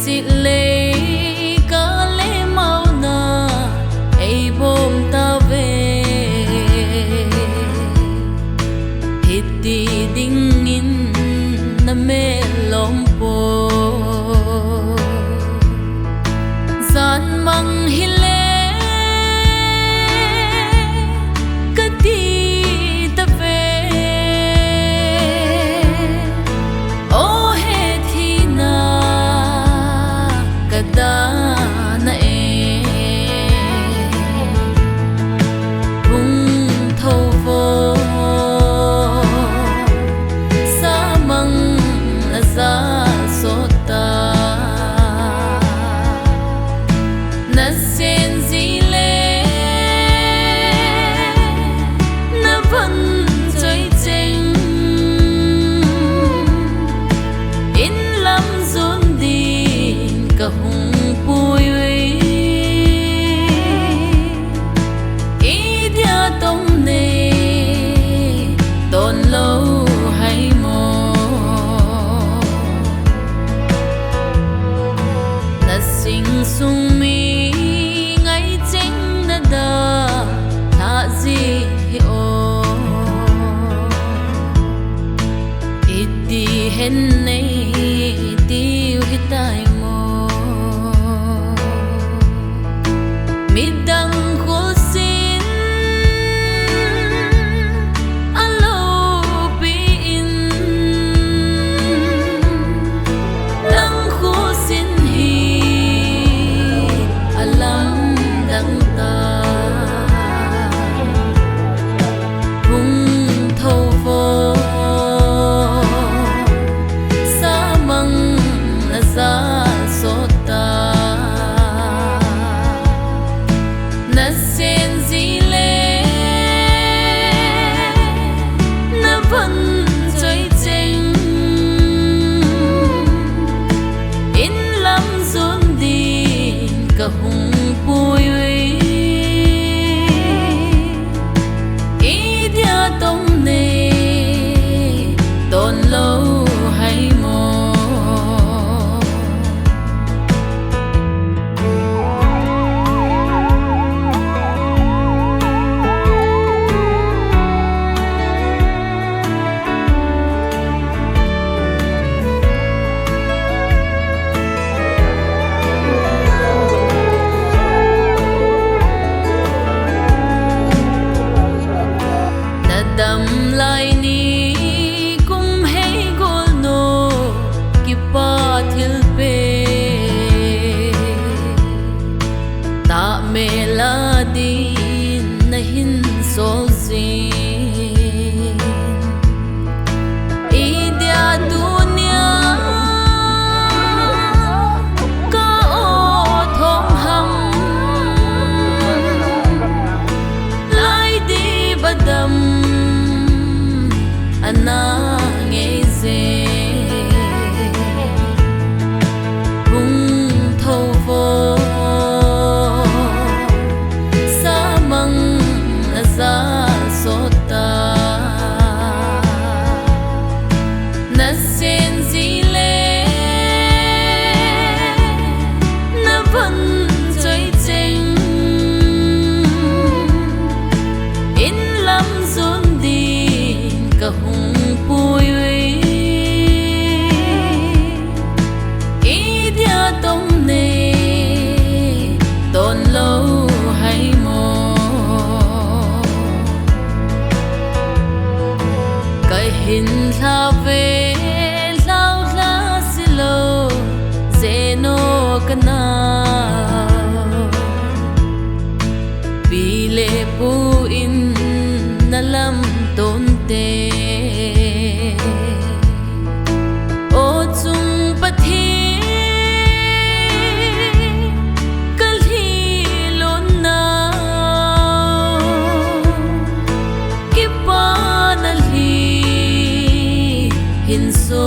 setlei kale mau na eibom tave hiti dingin namel lompoi janmang hile kati tave thina kada na samang najal sottai Nasen jileh navonchoi cheng inlam kahung idia tong ton lâu haimo na singsung mi ngai cheng na da tha ji o hiti hen nei tiu hitai midang khosin alo piin lang khosin hi alam dang ta samang najal sottai Nasen jileh navonchoi cheng inlam kahung idia tong ton lâu haimo dam lai ni kum hei gol no ki pa thil pe ta me la din na hin sol zin idia dunia ka o thong ham lai di badam anang eze samang najal sottai Nasen jileh navonchoi cheng inlam kahung idia tong ton lâu haimo kai hin tave lau la silo zeno kana bile pu in nalam ton te o chung pathi kalhi lon na ki pa na hi hin so